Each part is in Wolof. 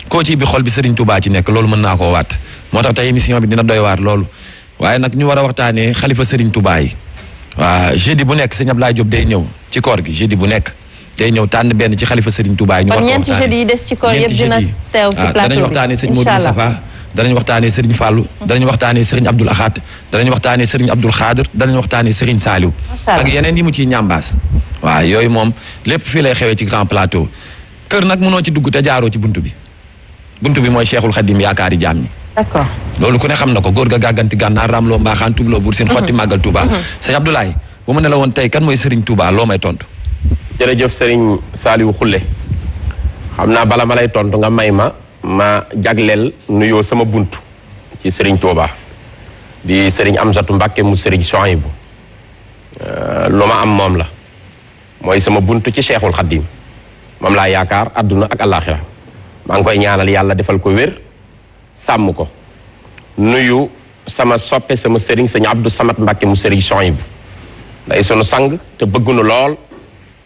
koo ci bi xol bi Serigne Touba ci nekk loolu mën naa koo waat moo tax tey émission bi dina doy waar loolu waaye nag ñu war a waxtaanee xalifa Serigne Touba yi waa jeudi bu nekk sëñ Ablaye Diop day ñëw ci koor gi jeudi bu nekk day ñëw tànn benn ci xalifa Serigne Touba yi ñu war ko waxtaanee kon ñeenti jeudi yi des ci koor yëpp dina teew si plateau bi danañ waxtaanee sëñ Modou Moustapha danañ waxtaanee Serigne Fallou danañ waxtaanee Serigne Abdoul Ahad danañ waxtaanee Serigne Abdoul Khadir danañ waxtaanee Serigne Saliou ak yeneen yi mu ciy ñambaas waaw yooyu moom lépp fii lay xewee ci grand plateau kër nag mënoo ci dugg te jaaroo ci buntu bi mooy Cheikhul Khadim yaakaari jaam ñi d'accord loolu ku ne xam na ko góor ga gàgganti gànnaar ramloo mbaaxaan tubloo buur seen xotti màggal Touba sëñ Abdoulaye bu ma ne la woon tey kan mooy Serigne Touba loo may tontu jërëjëf Serigne Saliou Khoule xam naa bala ma lay tontu nga may ma jagleel nuyoo sama buntu ci Serigne Touba di Serigne Amsatou Mbacké mu Serigne Souhaïbou lu ma am moom la mooy sama buntu ci Cheikhul Khadim moom laa yaakaar adduna ak àllaaxira maa ngi koy ñaanal yàlla defal ko wér sàmm ko nuyu sama soppe sama Serigne sëñ Abdou Samad Mbacké mu Serigne Souhaïbou day sunu sang te bëggunu lool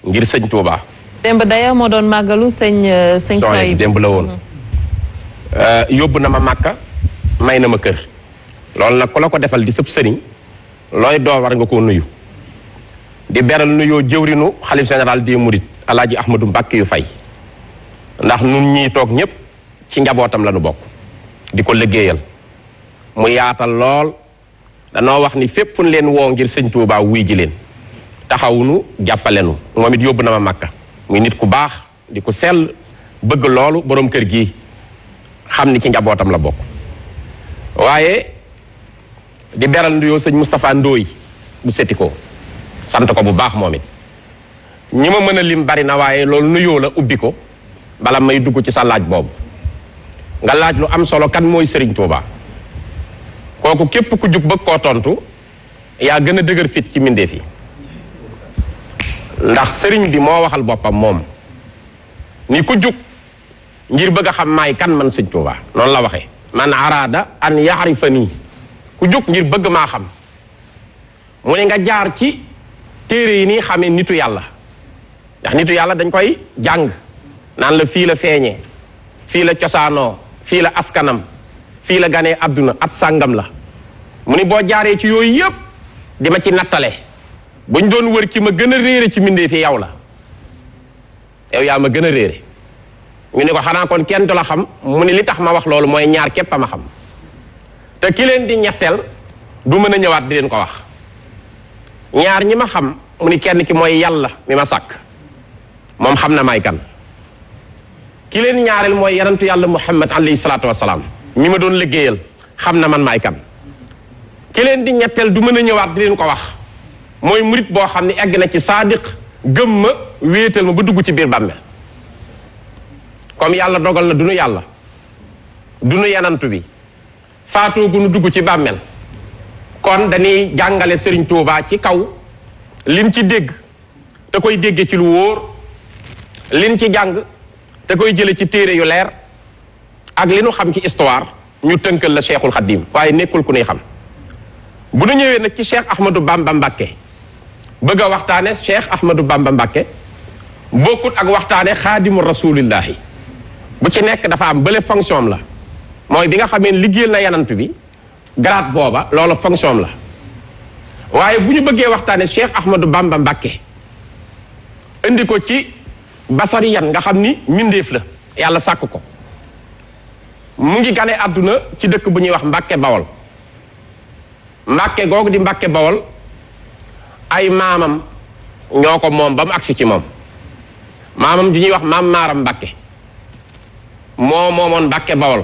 ngir sëñ Touba. démb d'ailleurs moo doon màggalu sëñ Souhaïbou démb la woon. yóbbu na ma Màkka may na ma kër loolu nag ku la ko defal di sëb sëriñ looy doo war nga koo nuyu di beral nuyoo jëwrinu xalif général des mourides alaaji Ahmadou Mbacké yu fay ndax nun ñii toog ñépp ci njabootam la nu bokk di ko liggéeyal mu yaatal lool danoo wax ni fépp fu ñu leen woo ngir sëñ Touba wuy ji leen taxawunu jàppalenu moom it yóbbu na ma Màkka muy nit ku baax di ko sell bëgg loolu borom kër gi xam ni ci njabootam la bokk waaye di beral nuyoo sëñ Moustapha Ndoye bu setti ko sant ko bu baax moom it ñi ma mën a lim bari na waaye loolu nuyoo la ubbi ko bala may dugg ci sa laaj boobu nga laaj lu am solo kan mooy Serigne Touba kooku képp ku jug bëgg koo tontu yaa gën a dëgër fit ci mbindeef yi ndax Serigne bi moo waxal boppam moom ni ku jug ngir bëgg a xam maay kan man sëñ Touba noonu la waxee man araada an yaarifa nii ku jóg ngir bëgg maa xam mu ne nga jaar ci téere yi nii xamee nitu yàlla ndax nitu yàlla dañ koy jàng naan la fii la feeñee fii la cosaanoo fii la askanam fii la ganee àdduna at sàngam la mu ni boo jaaree ci yooyu yëpp di ma ci nattale buñ doon wër ki ma gën a réere ci mbindee fi yow la yow yaa ma gën a réere ñu ne ko xanaa kon kenn du la xam mu ni li tax ma wax loolu mooy ñaar képp a ma xam te ki leen di ñetteel du mën a ñëwaat di leen ko wax ñaar ñi ma xam mu ni kenn ki mooy yàlla mi ma sàkk moom xam na may kan ki leen ñaareel mooy yarantu yàlla muhammad alayhi salaatu wasalaam mi ma doon liggéeyal xam na man maay kan ki leen di ñetteel du mën a ñëwaat di leen ko wax mooy murit boo xam ne egg na ci saadiq gëm ma wéetal ma ba dugg ci biir bàmmeel comme yàlla dogal na du nu yàlla du nu yanantu bi faatoo gu nu dugg ci bàmmeel kon dañuy jàngale Serigne Touba ci kaw lim ci dégg te koy dégge ci lu wóor lim ci jàng te koy jële ci téere yu leer ak li nu xam ci histoire ñu tënkal la Cheikhul Khadim waaye nekkul ku nuy xam bu nu ñëwee nag ci Cheikh Ahmadou Bamba Mbacké bëgg a waxtaane Cheikh Ahmadou Bamba Mbacké bokkut ak waxtaane xaadimu rasulillahi bu ci nekk dafa am bële fonction am la mooy bi nga xamee liggéeyal na yanant bi grade booba loolu fonction am la waaye bu ñu bëggee waxtaane Cheikh Ahmadou Bamba Mbacké indi ko ci basariyan nga xam ni mbindeef la yàlla sàkk ko mu ngi gane àdduna ci dëkk bu ñuy wax Mbacké Bawol Mbacké googu di Mbacké Bawol ay maamam ñoo ko moom ba mu agsi ci moom maamam ju ñuy wax maam Maaram Mbacké moo moomoon Mbacké Bawol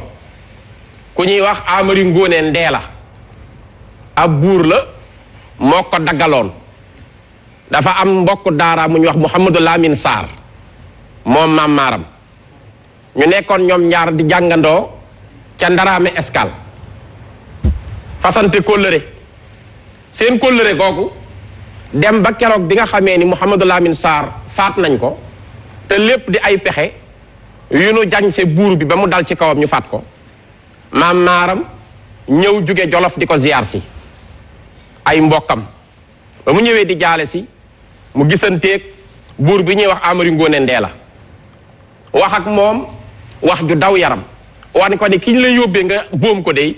ku ñuy wax Amari Ngóone Ndeela ab buur la moo ko daggaloon dafa am mbokk daara mu ñuy wax Mouhamadou Lamine Sarr moom maam Maaram ñu nekkoon ñoom ñaar di jàngandoo ca Ndaraame Escale fasante kóllëre seen kóllëre googu dem ba keroog bi nga xamee ni Mouhamadou Lamine Sarr faat nañ ko te lépp di ay pexe yu nu jañse buur bi ba mu dal ci kawam ñu faat ko maam Maaram ñëw jóge Jolof di ko ziyaar si ay mbokkam ba mu ñëwee di jaale si mu gisanteeg buur bi ñuy wax Amari Ngóone Ndeela wax ak moom wax ju daw yaram wan ko ni ki ñu la yóbbee nga boom ko de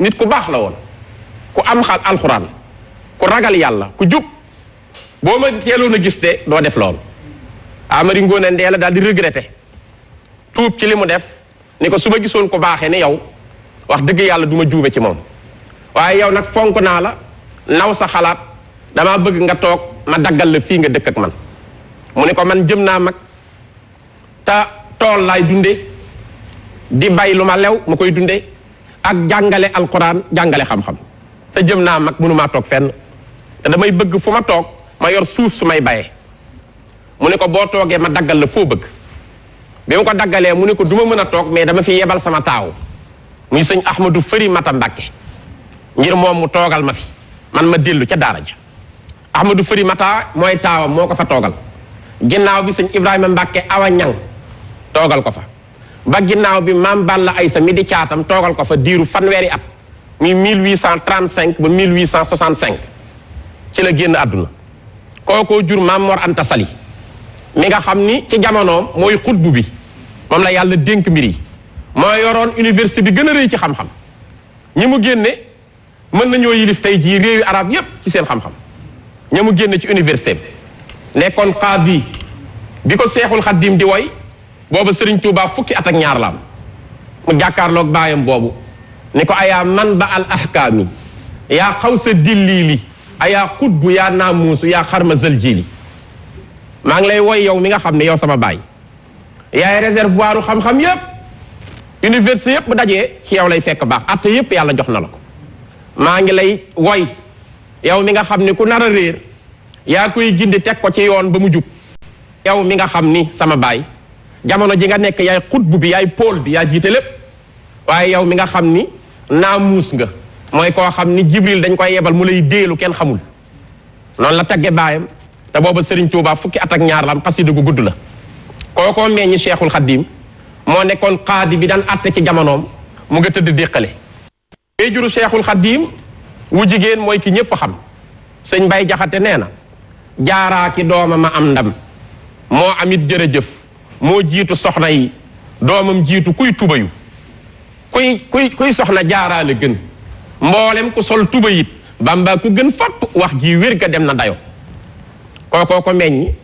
nit ku baax la woon ku am xal alxuraan ku ragal yàlla ku jub boo ma teeloon a gis de doo def loolu Amari Ngoone Ndeela daal di regretté tuub ci li mu def ni ko su ma gisoon ko baaxee ni yow wax dëgg yàlla du ma juube ci moom waaye yow nag fonk naa la naw sa xalaat dama bëgg nga toog ma daggal la fii nga dëkk ak man mu ne ko man jëm naa mag te tool laay dunde di bay lu ma lew ma koy dunde ak jàngale alquran jàngale xam-xam te jëm naa mag mënumaa toog fenn te damay bëgg fu ma toog ma yor suuf su may bayee mu ne ko boo toogee ma daggal la foo bëgg bi ma ko daggalee mu ne ko du ma mën a toog mais dama fi yebal sama taaw muy sëñ Ahmadou Fëri Mata Mbàkke ngir moom mu toogal ma fi man ma dellu ca daara ja Ahmadou Fëri Mata mooy taawam moo ko fa toogal ginnaaw bi sëñ Ibrahima Mbàkke Awa Ñang toogal ko fa ba ginnaaw bi maam Balla Aysa mi di caatam toogal ko fa diiru fanweeri at muy 1835 ba 1865 ci la génn àdduna kookoo jur maam Mor Anta Sali mi nga xam ni ci jamonoom mooy xutbu bi moom la yàlla dénk mbir yi moo yoroon université bi gën a rëy ci xam-xam ñi mu génne mën nañoo yilif tey jii réewi arab yépp ci seen xam-xam ñi mu génne ci université bi nekkoon qaadi bi ko seexul xaddim di woy booba Sëriñ Tuubaa fukki at ak ñaar la am mu jàkkaarloog baayam boobu ni ko ayaa man ba al ahkaami yaa xaw sa dilliili ayaa xutbu yaa naamuusu yaa xarma zël jiili maa ngi lay woy yow mi nga xam ne yow sama baay yaay réservoir u xam-xam yépp université yépp bu dajee ci yow lay fekk baax atte yépp yàlla jox na la ko maa ngi lay woy yow mi nga xam ne ku nar a réer yaa koy gindi teg ko ci yoon ba mu jub yow mi nga xam ni sama baay jamono ji nga nekk yaay xutbu bi yaay pôle bi yaa jiite lépp waaye yow mi nga xam ni naamuus nga mooy koo xam ni Jibril dañ koy yebal mu lay déelu kenn xamul noonu la tagge baayam te booba Serigne Touba fukki at ak ñaar la am xasida gu gudd la kookoo meññi Cheikhul Khadim moo nekkoon qaadi bi daan atte ci jamonoom mu nga tëdd déqale bee juru Cheikhul Khadim wu jigéen mooy ki ñépp xam sëñ Bay Jaxate nee na jaaraa ki dooma ma am ndam moo amit jërëjëf moo jiitu soxna yi doomam jiitu kuy tubayu kuy soxna jaaraa la gën mboolem ku sol tuba yit Bamba ku gën fapp wax ji wér ga dem na dayo kookoo ko meññi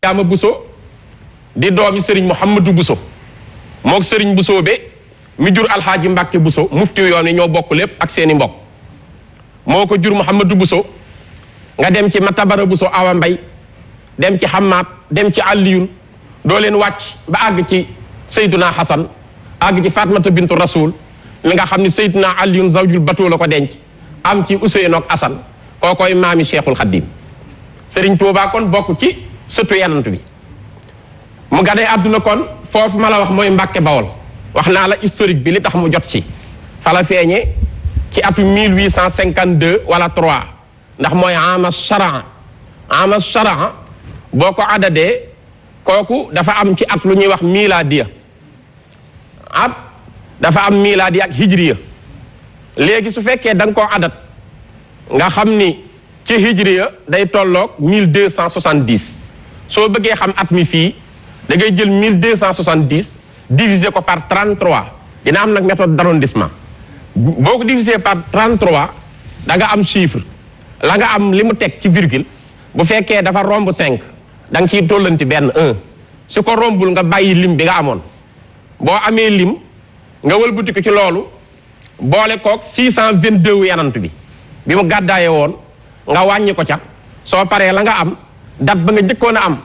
yaama Buso di doomi sëriñ Mouhamadou Buso mook sëriñ Buso be mi jur alxaaji Mbàkke Buso mufti yoon yi ñoo bokk lépp ak seeni mbokk moo ko jur Mouhamadou Buso nga dem ci Matabara Buso Awa Mbay dem ci Xamaat dem ci Aliyun doo leen wàcc ba àgg ci Seyduna Xasan àgg ci Fatmata bintu Rasul mi nga xam ni Seyduna Aliyun zawjul Batoo la ko denc am ci Useynu ak Asan kookoy maami Cheikhul Khadim Sëriñ Tuubaa kon bokk ci sëtu yanant bi mu ganee àdduna kon foofu ma la wax mooy Mbàkke Bawol wax naa la historique bi li tax mu jot ci fala feeñe ci atu 1852 wala 3 ndax mooy ama charan boo ko adadee kooku dafa am ci at lu ñuy wax miladiya at dafa am miladiya ak hijriya léegi su fekkee da nga koo adat nga xam ni ci hijriya day tolloog 1270 soo bëggee xam at mi fii da ngay jël 1270 diviser ko par 33 dina am nag méthode d'arrondissement boo ko diviser par 33 da nga am chiffre la nga am li mu teg ci virgule bu fekkee dafa romb 5 da nga ciy tollanti benn 1 su ko rombul nga bàyyi lim bi nga amoon boo amee lim nga wëlbati ko ci loolu boole koog 622 yanant bi mu gàddaaye woon nga wàññi ko ca soo paree la nga am date ba nga njëkkoon a am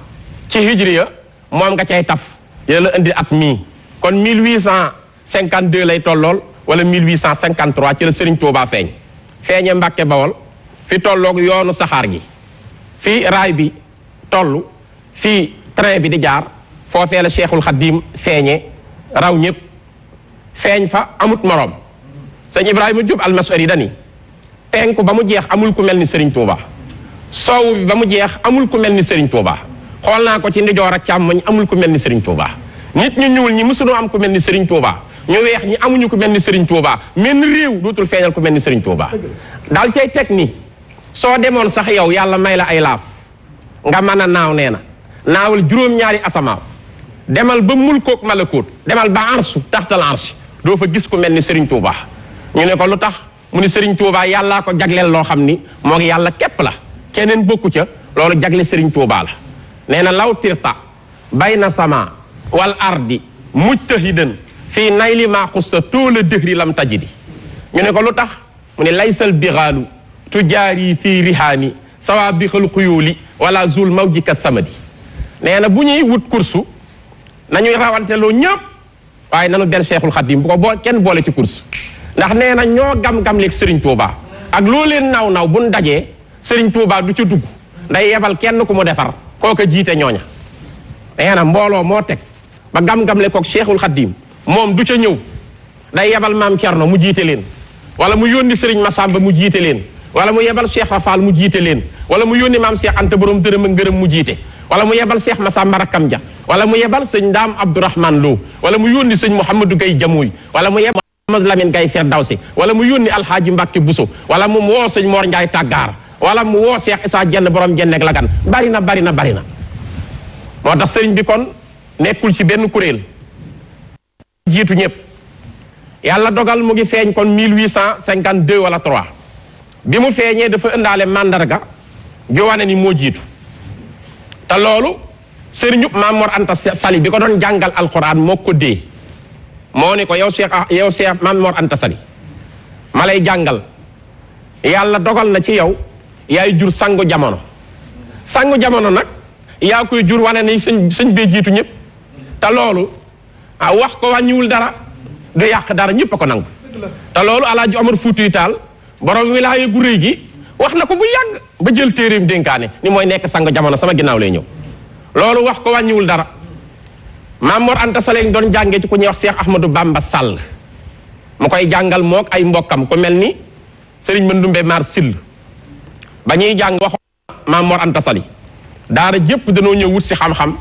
ci hijriya moom nga cay taf dina la indi at mii kon 1852 lay tollool wala 1853 ci la Serigne Touba feeñe Mbàkke Bawol fi tolloog yoonu saxaar gi fii raay bi toll fii train bi di jaar foofee la Cheikhul Khadim feeñe raw ñëpp feeñ fa amut moroom sëñ Ibrahima Diop almasari dani penku ba mu jeex amul ku mel ni Serigne Touba soowu bi ba mu jeex amul ku mel ni Serigne Touba xool naa ko ci ndijoor ak càmmoñ amul ku mel ni Serigne Touba nit ñu ñuul ñi mësunoo am ku mel ni Serigne Touba ñu weex ñi amuñu ku mel ni Serigne Touba menn réew dootul feeñal ku mel ni Serigne Touba daal cay teg ni soo demoon sax yow yàlla may la ay laaf nga mën a naaw nee na naawal juróom-ñaari asamaaw demal ba mulkook malakoot demal ba arsu taxtal arsi doo fa gis ku mel ni Serigne Touba ñu ne ko lu tax mu ni Serigne Touba yàllaa ko jagleel loo xam ni moo ngi yàlla képp la keneen bokku ca loolu jagle Serigne Touba la nee na law tirta bayna sama wal ardi mujtahidan fii nayli maa xussa tóola dëhri lam tajidi ñu ne ko lu tax mu ne laysal bigaalu tujaari fii rihaani sawa bixal xuyóoli wala zul mawjika samadi nee na bu ñuy wut kursu nañuy rawanteloo ñëpp waaye nanu del Cheikhul Khadim bu ko kenn boole ci kursu ndax nee na ñoo gam-gam leeg Serigne Touba ak loo leen naw buñ dajee Serigne Touba du ca dugg day yebal kenn ku mu defar kooka jiite ñooña nee na mbooloo moo teg ba gam-gam le koog Cheikhul Khadim moom du ca ñëw day yebal maam Thierno mu jiite leen wala mu yónni Serigne Massamba mu jiite leen wala mu yebal Cheikh Rafal mu jiite leen wala mu yónni maam Cheikh Anta borom dërëm ak ngërëm mu jiite wala mu yebal Cheikh Massamba rakkam ja wala mu yebal sëñ Ndaam Abdourahman Lo wala mu yónni sëñ Mouhamadou Gaye Jamooy wala mu yebal Mouhamadou Lamine Gaye Firdawsi wala mu yónni Alhaaji Mbàkke Buso wala mu woo sëñ Mor Ndiaye Tàggaar wala mu woo Cheikh Issa Jenn borom jenneeg lagan bari na moo tax sëriñ bi kon nekkul ci benn kuréel jiitu ñëpp yàlla dogal mu ngi feeñ kon 1852 wala 3 bi mu feeñee dafa ëndaale mandarga ju wane ni moo jiitu te loolu sëriñu Maam Mor Anta Sali bi ko doon jàngal alquran moo ko dee moo ne ko yow Cheikh Maam Mor Anta Sali ma lay jàngal yàlla dogal na ci yow yaay jur sangu jamono nag yaa koy jur wane ni sëñ bee jiitu ñëpp te loolu wax ko wàññiwul dara du yàq dara ñëpp a ko nangu te loolu Alaaji Omar Fuutiyu Taal borom wilaaya gu réy gi wax na ko bu yàgg ba jël téeréem dénkaane ni mooy nekk sangu jamono sama ginnaaw lay ñëw loolu wax ko wàññiwul dara Maam Mor Anta Sali doon jàngee ci ku ñuy wax Cheikh Ahmadou Bamba Sall mu koy jàngal mook ay mbokkam ku mel ni Serigne Mandoumbe Mar Sill ba ñuy jàng wax Maam Mor Anta Sali daara jëpp danoo ñëw wut si xam-xam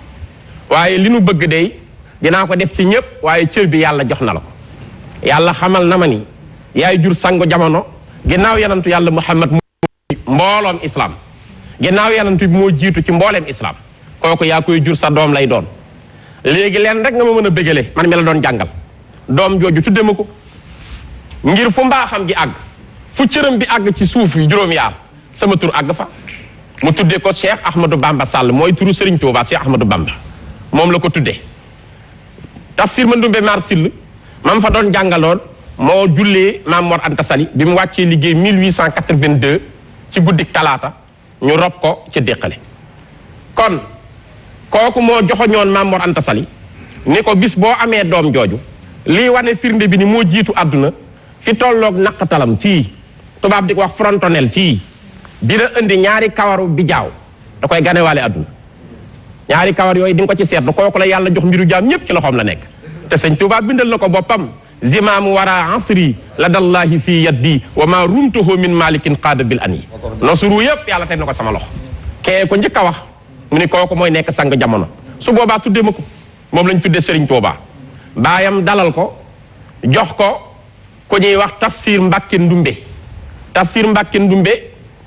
waaye li nu bëgg dey dinaa ko def ci ñëpp waaye cër bi yàlla jox na la ko yàlla xamal na ma ni yaay jur sangu jamono ginnaaw yanantu yàlla Muhammad mbooloom islam ginnaaw yanantu bi moo jiitu ci mbooleem islam kooku yaa koy jur sa doom lay doon léegi leen rek nga ma mën a bégale man mi la doon jàngal doom jooju tudde ma ko ngir fu mbaaxam gi àgg fu cëram bi àgg ci suuf yi juróom-yaar sama tur àgg fa mu tuddee ko Cheikh Ahmadou Bamba Sall mooy turu Serigne Touba Cheikh Ahmadou Bamba moom la ko tuddee Tafsir Mandoumbe Mar Sill mam fa doon jàngaloon moo jullee Maam Mor Anta Sali bi mu wàccee liggéey 1882 ci guddik talaata ñu rob ko ci déqale kon kooku moo joxoñoon Maam Mor Anta Sali ni ko bis boo amee doom jooju lii wane firnde bi ni moo jiitu àdduna fi tolloog naqatalam fii tubaab di ko wax frontonel fii dina indi ñaari kawaru bi jaaw da koy ganewaale àdduna ñaari kawar yooyu di nga ko ci seetlu kooku la yàlla jox mbiru jaam ñëpp ci loxoom la nekk te sëñ Tuubaa bindal na ko boppam zimaamu wara asri la dallahi fii yaddi wa ma rumtuhu min malikin qaada bil an yi nosuru yëpp yàlla teg na ko sama loxo kee ko njëkk a wax mu ni kooku mooy nekk sang jamono su boobaa tuddee ma ko moom lañ tuddee Serigne Touba baayam dalal ko jox ko ku ñuy wax Tafsir Mbàkke Ndumbe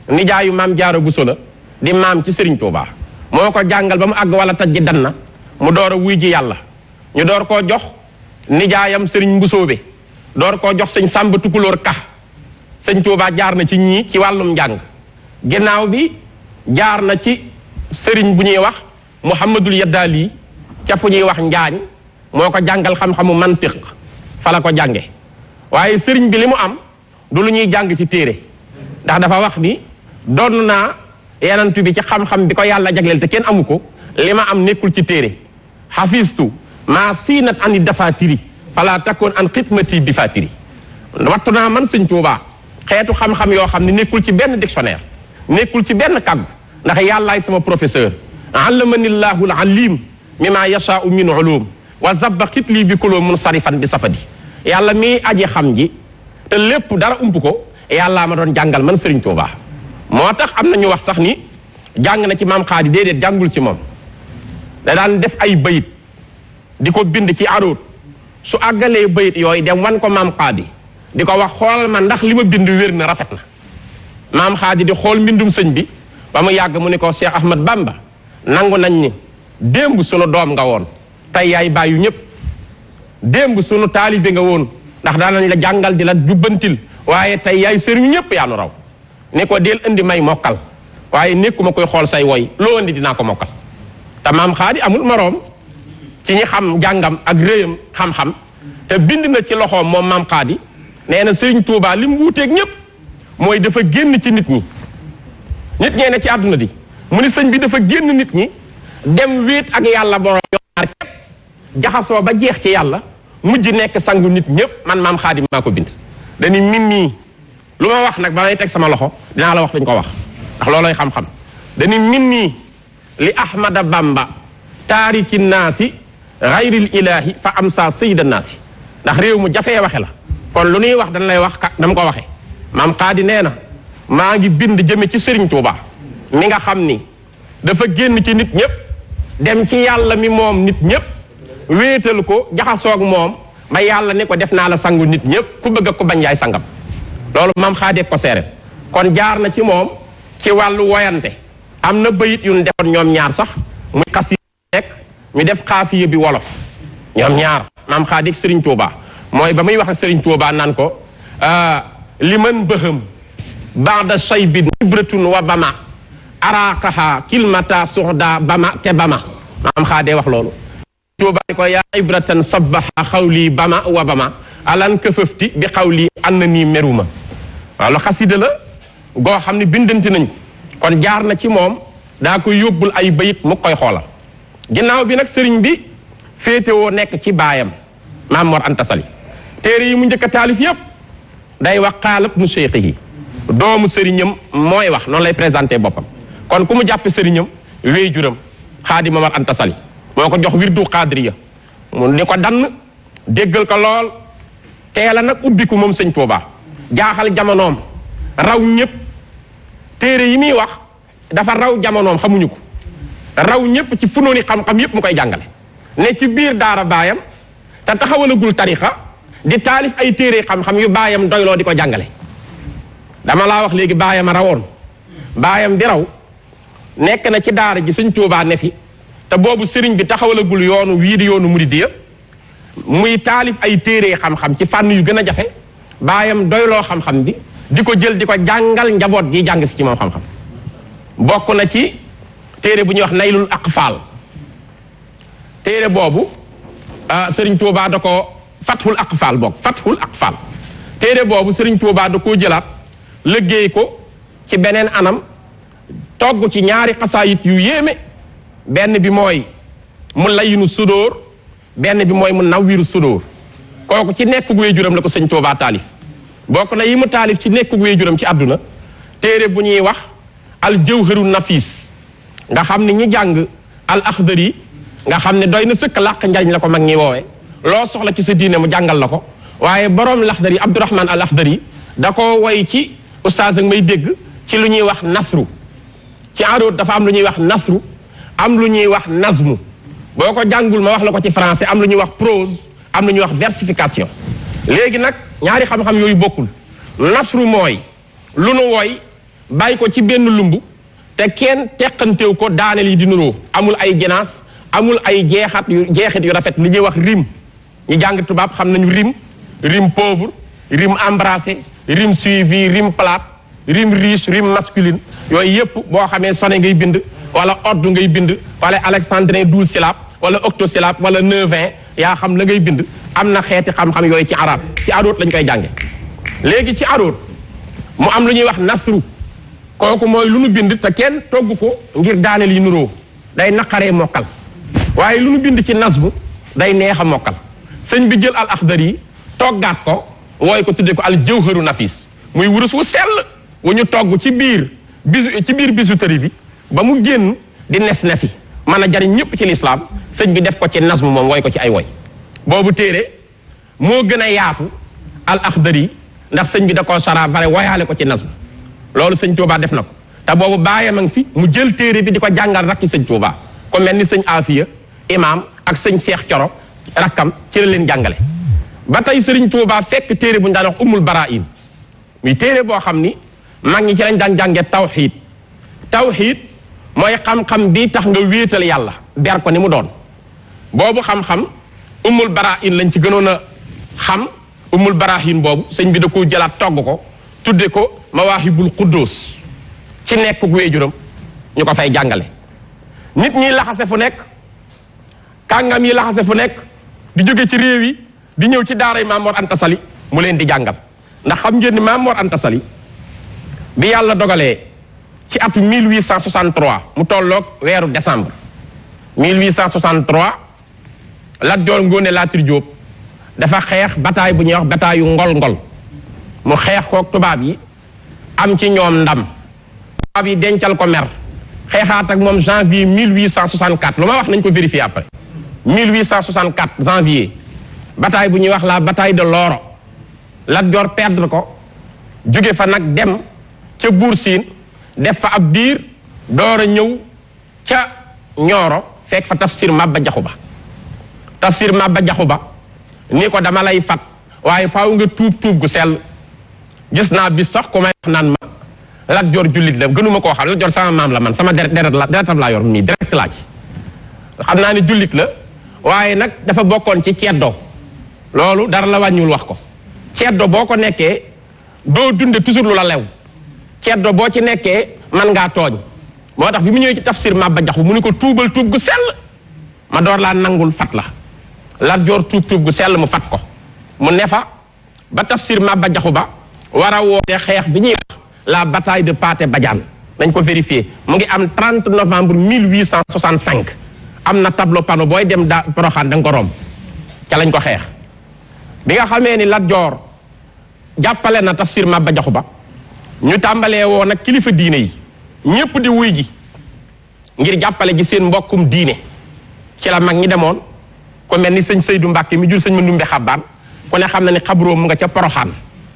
nijaayu maam Jaara Buso la di maam ci Serigne Touba moo ko jàngal ba mu àgg wala taj ji dan na mu door a wuy ji yàlla ñu door koo jox nijaayam Serigne Mbusoobe door koo jox sëñ Sàmba Tukulóor Ka sëñ Touba jaar na ci ñii ci wàllum njàng ginnaaw bi jaar na ci Serigne bu ñuy wax Muhammadul Yaddaali ca fu ñuy wax Njaañ moo ko jàngal xam-xamu mantiq fa la ko jànge waaye Serigne bi li mu am du lu ñuy jàng ci téere ndax dafa wax ni doon naa yenantu bi ci xam-xam bi ko yàlla jagleel te kenn amu ko li ma am nekkul ci téere xafistu maa siinat ani dafaatiri fala takkoon an xidmati bi faatiri wattu naa man sëñ Tuubaa xeetu xam-xam yoo xam ne nekkul ci benn dictionnaire nekkul ci benn kàggu ndax yàllaay sama professeur allamanillahu al alim mimma yashaau min ulum wa zabba xitli bi kuloo mun sarifan bi safadi yàlla mi aji xam ji te lépp dara ump ko yàllaa ma doon jàngal man Serigne Touba moo tax am na ñu wax sax ni jàng na ci maam Xaadi déedéet jàngul ci moom da daan def ay bayit di ko bind ci aroot su àggalee bayit yooyu dem wan ko maam Xaadi di ko wax xoolal ma ndax li ma bind wér na rafet na maam Xaadi di xool mbindum sëñ bi ba mu yàgg mu ni ko Cheikh Ahmad Bamba nangu nañ ni démb sunu doom nga woon tey yaay bàyyu ñëpp démb sunu taalibe nga woon ndax daanañ la jàngal di la jubbantil waaye tey yaay sëriñ ñëpp yaa nu raw ne ko del indi may mokkal waaye nekkuma koy xool say woy loo indi dinaa ko mokkal te maam Xaadi amul moroom ci ñi xam jàngam ak réyam xam-xam te bind na ci loxoom moom maam Xaadi nee na sëriñ Tuubaa li mu wuuteeg ñëpp mooy dafa génn ci nit ñi nit ñee ne ci àdduna di mu ni sëñ bi dafa génn nit ñi dem wéet ak yàlla borom ñaar képp jaxasoo ba jeex ci yàlla mujj nekk sangu nit ñëpp man maam Xaadi maa ko bind dañuy min nii lu ma wax nag ba may teg sama loxo dinaa la wax fi ñu ko wax ndax loolooy xam-xam dañuy min nii li ahmada bamba taariki naasi gayril ilaahi fa am saa sayida naasi ndax réew mu jafee waxe la kon lu ñuy wax dañ lay wax dama ko waxe maam Xaadi nee na maa ngi bind jëme ci Sëriñ Tuuba mi nga xam ni dafa génn ci nit ñëpp dem ci yàlla mi moom nit ñëpp wéetal ko jaxasoog moom ba yàlla ne ko def naa la sangu nit ñëpp ku bëgg a ku bañ yaay sangam loolu maam Xaadi ko seere kon jaar na ci moom ci wàllu woyante am na bayit yu ñu defoon ñoom ñaar sax muy xas yi nekk ñu def xaafiya bi wolof ñoom ñaar maam Xaadi ak Sëriñ Tuuba mooy ba muy wax ak Sëriñ Tuuba naan ko li mën bëxëm baada saybin ibratun wa bama araakaha kilmata suxda bama te bama maam Xaadi wax loolu Tuuba ko yaa ibratan sabaha xawli bama wa bama alan këfëfti bi xawli an na nii meruma waaw la xasida la goo xam ne bindanti nañ kon jaar na ci moom daa koy yóbbul ay bayit mu koy xoolal ginnaaw bi nag sëriñ bi féetewoo nekk ci baayam Maam Mor Anta Sali téere yi mu njëkk a taalif yépp day wax xaalab nu cheikh yi doomu sëriñam mooy wax noonu lay présenté boppam kon ku mu jàppe sëriñam wéy juram Xaadi Mamar Anta Sali moo ko jox wirdu xaadiriya mu ni ko dann déggal ko lool teela nag ubbiku moom sëñ Tuuba jaaxal jamonoom raw ñëpp téere yi muy wax dafa raw jamonoom xamuñu ko raw ñëpp ci funooni xam-xam yëpp mu koy jàngale ne ci biir daara baayam te taxawalagul tarixa di taalif ay téere xam-xam yu baayam doyloo di ko jàngale dama laa wax léegi baayam a rawoon baayam di raw nekk na ci daara ji sëñ Tuubaa ne fi te boobu sëriñ bi taxawalagul yoonu wii di yoonu muridiya muy taalif ay téere xam-xam ci fànn yu gën a jafe baayam doyloo xam-xam bi di ko jël di ko jàngal njaboot gi jàng si ci moom xam-xam bokk na ci téere bu ñuy wax naylul aqfaal téere boobu sëriñ Tuubaa da ko fathul aqfaal bokk fathul aqfaal téere boobu sëriñ Tuubaa da koo jëlaat liggéey ko ci beneen anam togg ci ñaari xasaayit yu yéeme benn bi mooy mu layinu sudóor benn bi mooy mu nawwiru sudóor kooku ci nekk gu juram la ko sëñ Tuubaa taalif bokk na yi mu taalif ci nekk gu juram ci àdduna téere bu ñuy wax al jawharu nafis nga xam ne ñi jàng al axdari nga xam ne doy na sëkk làq njariñ la ko mag ñi woowe loo soxla ci sa diine mu jàngal la ko waaye boroom laxdari Abdourahman al axdari da ko woy ci ustaas ak may dégg ci lu ñuy wax nasru ci aroot dafa am lu ñuy wax nasru am lu ñuy wax nazmu boo ko jàngul ma wax la ko ci français am lu ñuy wax prose am lu ñuy wax versification léegi nag ñaari xam-xam yooyu bokkul nasru mooy lu nu woy bàyyi ko ci benn lumb te kenn teqantew ko daaneel yi di nuroo amul ay genaas amul ay jeexit yu rafet li ñuy wax rime ñi jàng tubaab xam nañu rime pauvre rime embrassé rime suivi rime plate rime riche rime masculine yooyu yépp boo xamee sonné ngay bind wala ordre ngay bind wala alexandrin 12 syllabes wala octosyllabe wala 9-20 yaa xam la ngay bind am na xeeti xam-xam yooyu ci arab ci aroot lañ koy jànge léegi ci aroot mu am lu ñuy wax nasru kooku mooy lu nu bind te kenn togg ko ngir daaneel yi nuroo day naqaree mokkal waaye lu nu bind ci nasbu day neex a mokkal sëñ bi jël al axdar yi toggaat ko wooy ko tuddee ko al jawharu nafis muy wurus wu sell wu ñu togg ci biir bijouterie bi ba mu génn di nes-nesi mën a jariñ ñëpp ci lislaam sëñ bi def ko ci nasmu moom wooy ko ci ay woy boobu téere moo gën a yaatu al axdar yi ndax sëñ bi da koo sara bare woyaale ko ci nasmu loolu sëñ Tuubaa def na ko te boobu bàyyam a ngi fi mu jël téere bi di ko jàngal rakki sëñ Tuubaa ko mel ni sëñ Afiya imaam ak sëñ Seex Coro rakkam ci la leen jàngale ba tey sëriñ Tuubaa fekk téere bu ñu daan wax Ummul Baraa'in muy téere boo xam ni mag ñi ci lañ daan jànge tawxiid mooy xam-xam bi tax nga wéetal yàlla ber ko ni mu doon boobu xam-xam umul barahin lañ ci gënoon a xam umul barahin boobu sëñ bi da koo jëlaat togg ko tudde ko mawaahibul quddus ci nekk wéejuram ñu ko fay jàngale nit ñi laxase fu nekk kàngam yi laxase fu nekk di jóge ci réew yi di ñëw ci daaray Maam Mor Anta Sali mu leen di jàngal ndax xam ngeen ni Maam Mor Anta Sali bi yàlla dogalee ci atu 1863 mu tolloog weeru décembre 1863 Lat Joor Ngoone Latir Jóob dafa xeex bataille bu ñuy wax bataille yu ngol-ngol mu xeex kook tubaab yi am ci ñoom ndam tubaab yi dencal ko mer xeexaat ak moom janvier 1864 lu ma wax nañ ko vérifier après 1864 janvier bataille bu ñuy wax la bataille de Loro Lat Joor perdre ko jóge fa nag dem ca Buur Siin def fa ab diir door a ñëw ca Ñooro fekk fa tafsir Maba Jaxu Ba tafsir Maba Jaxu Ba ni ko dama lay fat waaye faaw nga tuub gu sell gis naa bis sax ku may wax naan ma Lat Joor jullit la gënuma koo xam Lat Joor sama maam la man sama deretam laa yor mii direct laa ci xam naa ni jullit la waaye nag dafa bokkoon ci ceddo loolu dara la wàññiwul wax ko ceddo boo ko nekkee doo dunde toujours lu la lew ceddo boo ci nekkee man ngaa tooñ moo tax bi mu ñëwee ci tafsir Maba Jaxu mu ni ko tuubal tuub gu sell ma door laa nangul fat la Lat Joor tuub gu sell mu fat ko mu ne fa ba tafsir Maba Jaxu Ba war a woote xeex bi ñuy wax la bataille de Pathé Badiane nañ ko vérifier mu ngi am 30 novembre 1865 am na tableau panneau booy dem da Poroxaan da nga ko romb ca lañ ko xeex bi nga xamee ni Lat Joor jàppale na tafsir Maba Jaxu Ba ñu tàmbalee woo nag kilifa diine yi ñépp di wuy ji ngir jàppale ji seen mbokkum diine ci la mag ñi demoon ku mel ni sëñ Seydou Mbàkke mi jur sëñ Mandumbe Xabbaan ku ne xam na ni xabroom mu nga ca Poroxaan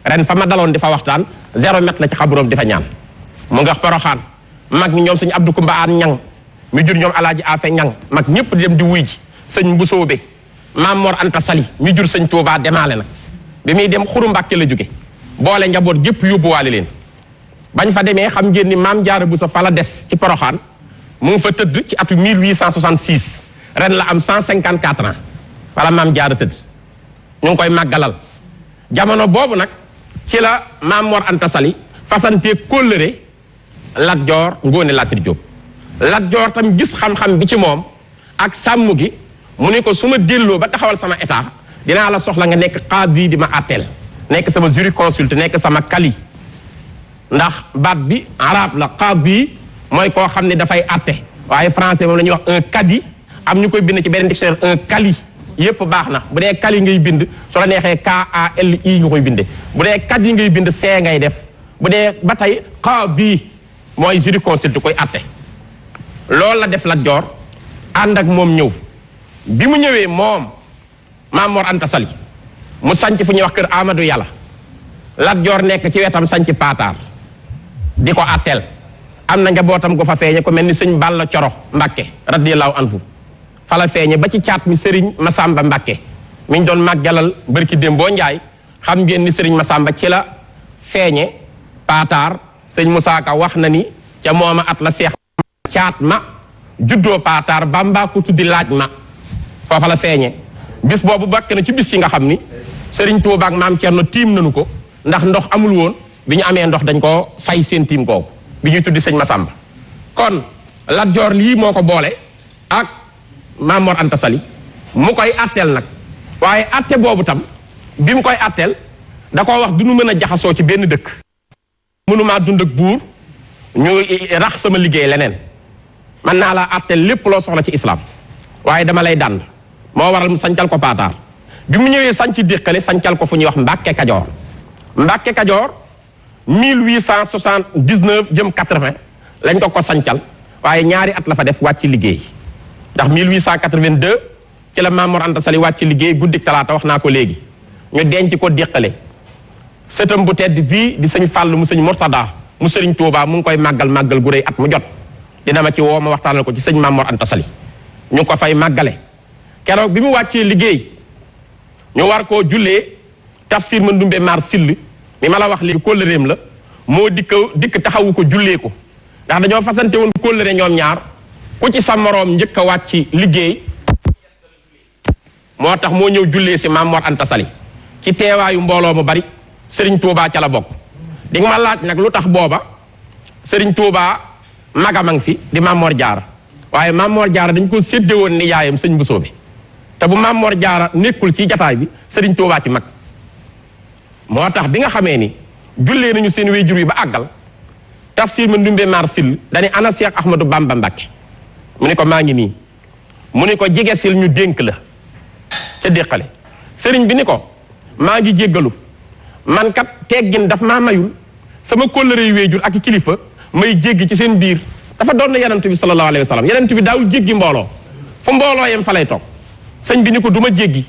ren fa ma daloon di fa waxtaan 0 mètre la ci xabroom di fa ñaan mu nga Poroxaan mag ñi ñoom sëñ Abdou Kumba Aan Ñang mi jur ñoom Alaaji Afe Ñang mag ñépp di dem di wuy ji sëñ Mbusoobe Maam Mor Anta Sali mi jur sëñ Tuubaa demaale na bi muy dem Xuru Mbàkke la jóge boole njaboot gépp yóbbuwaale leen bañ fa demee xam ngeen ni Maam Jaara Buso fa la des ci Poroxaan mu ngi fa tëdd ci atu 1866 ren la am 154 ans wala Maam Jaara tëdd ñu ngi koy màggalal jamono boobu nag ci la Maam Mor Anta Sali fasantee kóllëre Lat Joor Ngoone Latir Jóob Lat Joor tam gis xam-xam bi ci moom ak sàmm gi mu ne ko su ma delloo ba taxawal sama état dinaa la soxla nga nekk qaadi di ma àtteel nekk sama jurisconsulte nekk sama kali ndax baat bi arab la qaadi mooy koo xam ne dafay àtte waaye français moom la ñuy wax un kadi am ñu koy bind ci beneen dictionnaire un kali yépp baax na bu dee kali ngay bind su la neexee KALI nga koy binde bu dee kadi ngay bind C ngay def bu dee ba tey qaadi mooy jurisconsulte koy àtte loolu la def Lat Joor ànd ak moom ñëw bi mu ñëwee moom Maam Mor Anta Sali mu sanc fu ñuy wax kër Amadou Yàlla Lat Joor nekk ci wetam sanc Paataar di ko àtteel am na njabootam gu fa feeñe ko mel ni sëñ Balla Coro Mbàkke radiyallahu anhu fa la feeñe ba ci caat mi sëriñ Masamba Mbàkke mi ñu doon màggalal bërki déem boo njaay xam ngeen ni sëriñ Masamba ci la feeñe Paataar sëñ Musaa Ka wax na ni ca mooma at la seex caat ma juddoo Paataar Bamba ko tuddi laaj ma foofa la feeñe bis boobu bokk na ci bis yi nga xam ni Sëriñ Tuubaa ak Maam Cerno tiim nañu ko ndax ndox amul woon bi ñu amee ndox dañ ko fay seen tiim kooku bi ñuy tuddi sëñ Masamba kon Lat Joor lii moo ko boole ak Maam Mor Anta Sali mu koy atteel nag waaye atte boobu tam bi mu koy atteel da koo wax du ñu mën a jaxasoo ci benn dëkk mënumaa dund ak buur ñu rax sama liggéey leneen mën naa laa atteel lépp loo soxla ci islam waaye dama lay dànd moo waral mu sancal ko Paataar bi mu ñëwee sanc déqale sancal ko fu ñuy wax Mbàkke Kajoor Mbàkke Kajoor 1879 jëm 80 lañ ko sancal waaye ñaari at la fa def wàcc liggéey ndax 1882 ci la Maam Mor Anta Sali wàcc liggéey guddik talaata wax naa ko léegi ñu denc ko déqale sëtam bu tedd bii di sëñ Fàll mu sëñ Murtada mu sëriñ Tuubaa mu ngi koy màggal gu rëy at mu jot dina ma ci woo ma waxtaanal ko ci sëñ Maam Mor Anta Sali ñu ngi ko fay màggale keroog bi mu wàccee liggéey ñu war koo jullee tafsir Mandumbe Maar Sill mi ma la wax léegi kóllëreem la moo dikk taxawu ko jullee ko ndax dañoo fasante woon kóllëre ñoom ñaar ku ci sa moroom njëkk a wàcc liggéey moo tax moo ñëw jullee si Maam Mor Anta Sali ci teewaayu mbooloo mu bari Serigne Touba ca la bokk. di nga ma laaj nag lu tax booba Serigne Touba magamang fi di Maam Mor Jaara waaye Maam Mor Jaara dañ ko sédde woon ni yaayam sëñ Bousso bi te bu Maam Mor Jaara nekkul ci jataay bi Serigne Touba ci mag. moo tax bi nga xamee ni jullee nañu seen wéyjur yi ba àggal tafsir ma ndumbe maar sil dañu ana Cheikh Ahmadou Bamba Mbacké mu ne ko maa ngi nii mu ne ko jege sil ñu dénk la ca déqale sëriñ bi ni ko maa ngi jéggalu man kat teggin daf maa mayul sama kóllëre yu wéyjur ak kilifa may jéggi ci seen biir dafa doon na yonent bi sallallahu alayhi wa sallam yonent bi daawul jéggi mbooloo fu mbooloo yem fa lay toog sëñ bi ni ko du ma jéggi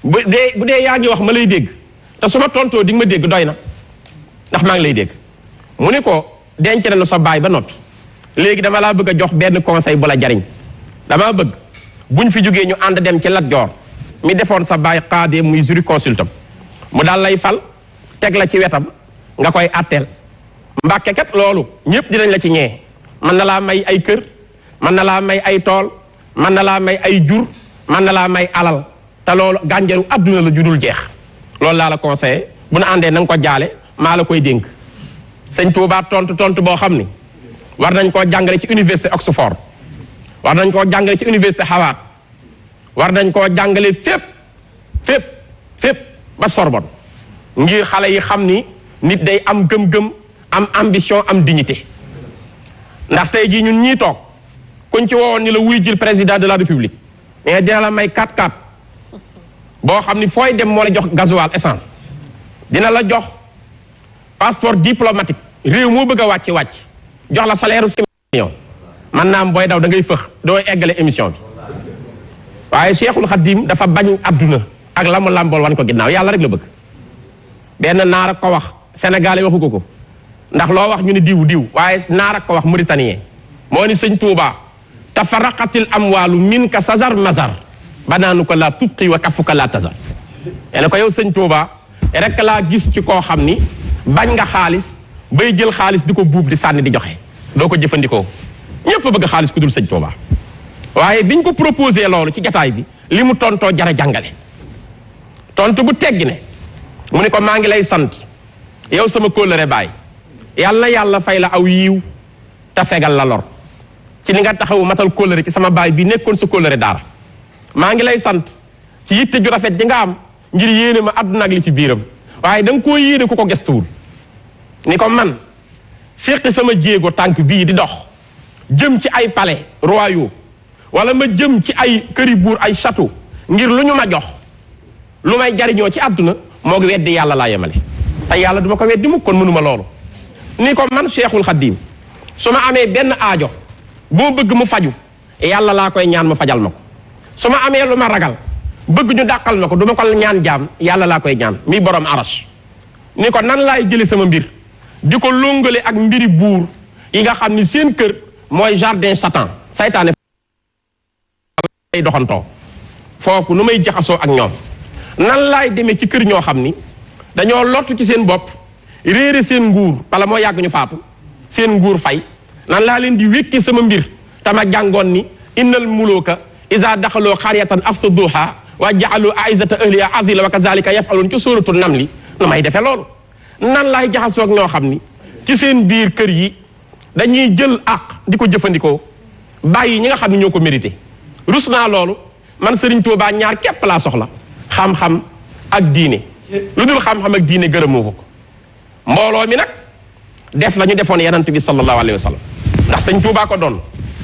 bu dee yaa ngi wax ma lay dégg te su ma tontoo di nga ma dégg doy na ndax maa ngi lay dégg mu ni ko denc nañu sa baay ba noppi léegi dama laa bëgg a jox benn conseil bu la jariñ damaa bëgg buñ fi jógee ñu ànd dem ci Lat Joor mi defoon sa baay xaadee muy jurisconsultam mu daal lay fal teg la ci wetam nga koy atteel Mbàkke kat loolu ñëpp dinañ la ci ñee mën na laa may ay kër mën na laa may ay tool mën na laa may ay jur mën na laa may alal te loolu gànjaru adduna la judul jeex loolu laa la conseillé bu na àndee na nga ko jaale maa la koy dénk sëñ Touba tontu boo xam ni war nañ koo jàngale ci université Oxford war nañ koo jàngale ci université Harvard war nañ koo jàngale fépp ba Sorbonne ngir xale yi xam ni nit day am gëm-gëm am ambition am dignité ndax tey jii ñun ñii toog kuñ ci woowoon ni la wuy jil président de la république mais dina la may 4x4 boo xam ni fooy dem moo la jox gasoil essence dina la jox passeport diplomatique réew moo bëgg a wàcc jox la salaire u million man naam booy daw da ngay fëx doo eggale émission bi waaye Cheikhul Khadim dafa bañ adduna ak la mu làmbool wan ko ginnaaw yàlla rek la bëgg benn naar ak ko wax sénégalais waxu ko ndax loo wax ñu ne diw waaye naar ak ko wax mauritanien moo ni sëñ Touba tafaraqatil amwaalu minka sazar mazar banaanu ko laa tubqi wa kafuka laa tazar ene ko yow sëñ Touba rek laa gis ci koo xam ni bañ nga xaalis bay jël xaalis di ko buub di sànni di joxe doo ko jëfandikoo ñëpp bëgg xaalis ku dul sëñ Touba waaye biñ ko proposé loolu ci jataay bi li mu tontoo jara jàngale tontu bu teggi ne mu ne ko maa ngi lay sant yow sama kóllëre baay yàlla na yàlla fay la aw yiiw te fegal la lor ci li nga taxawu matal kóllëre ci sama baay bi nekkoon sa kóllëre daara maa ngi lay sant ci yitte ju rafet ji nga am ngir yéene ma àdduna ak li ci biiram waaye da nga koo yéene ku ko gestuwul ni ko man séqi sama jéego tànk bii di dox jëm ci ay palais royaux wala ma jëm ci ay këri buur ay château ngir lu ñu ma jox lu may jariñoo ci àdduna moo ngi weddi yàlla laa yemale te yàlla duma ko weddi mukk kon mënuma loolu ni ko man Cheikhul Khadim su ma amee benn aajo boo bëgg mu faju yàlla laa koy ñaan mu fajal ma ko su ma amee lu ma ragal bëgg ñu dàqal ma ko du ma ko ñaan jaam yàlla laa koy ñaan mi borom arash ni ko nan laay jële sama mbir di ko lóngale ak mbiri buur yi nga xam ni seen kër mooy jardin satan saytaane ay doxantoo foofu nu may jaxasoo ak ñoom nan laay demee ci kër ñoo xam ni dañoo lottu ci seen bopp réere seen nguur bala moo yàgg ñu faatu seen nguur fay nan laa leen di wékkee sama mbir tama jàngoon ni innal muluka iza daxaloo xaryatan afsaduha wa ja'alu a'izzata ahliha azilla wa kazalika yaf'alun ci suratul namli nu may defee loolu nan laay jaxasoo ak ñoo xam ni ci seen biir kër yi dañuy jël àq di ko jëfandikoo bàyyi ñi nga xam ne ñoo ko mérité rus naa loolu man Serigne Touba ñaar képp laa soxla xam-xam ak diine lu dul xam-xam ak diine gërëmoo ko mbooloo mi nag def la ñu defoon yonent bi sallallahu alayhi wa sallam ndax Serigne Touba ko doon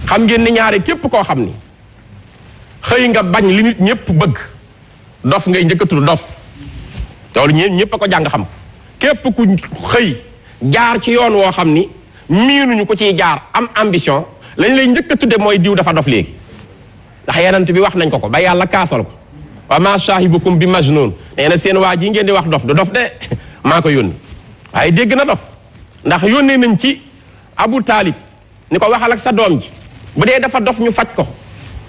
xam ngeen ni ñaare képp koo xam ni xëy nga bañ li nit ñëpp bëgg dof ngay njëkk a tudd dof loolu ñëpp a ko jàng xam képp ku xëy jaar ci yoon woo xam ni miinuñu ko ciy jaar am ambition lañ lay njëkk a tudde mooy diw dafa dof léegi ndax yonent bi wax nañ ko ba yàlla kaasal ko wa ma saahibukum bi majnun nee na seen waa ji ngeen di wax dof du dof de maa ko yónni waaye dégg na dof ndax yónnee nañ ci Abu Taalib ni ko waxal ak sa doom ji bu dee dafa dof ñu faj ko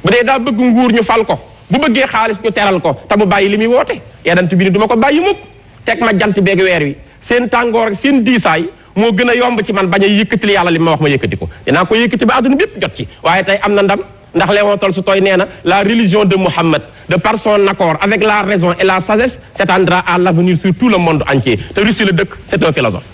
bu dee daa bëgg nguur ñu fal ko bu bëggee xaalis ñu teral ko te mu bàyyi li muy woote yonent bi ni duma ko bàyyi mukk teg ma jant beeg weer wi seen tàngoor ak seen diisaay moo gën a yomb ci man bañ a yëkkati yàlla li ma wax ma yëkkati ko dinaa ko yëkkati ba àdduna bépp jot ci waaye tey am na ndam ndax Léon Tolstoï nee na la religion de Mohammed de par son accord avec la raison et la sagesse s'étendra à l'avenir sur tout le monde entier te Russie la dëkk c'est un philosophe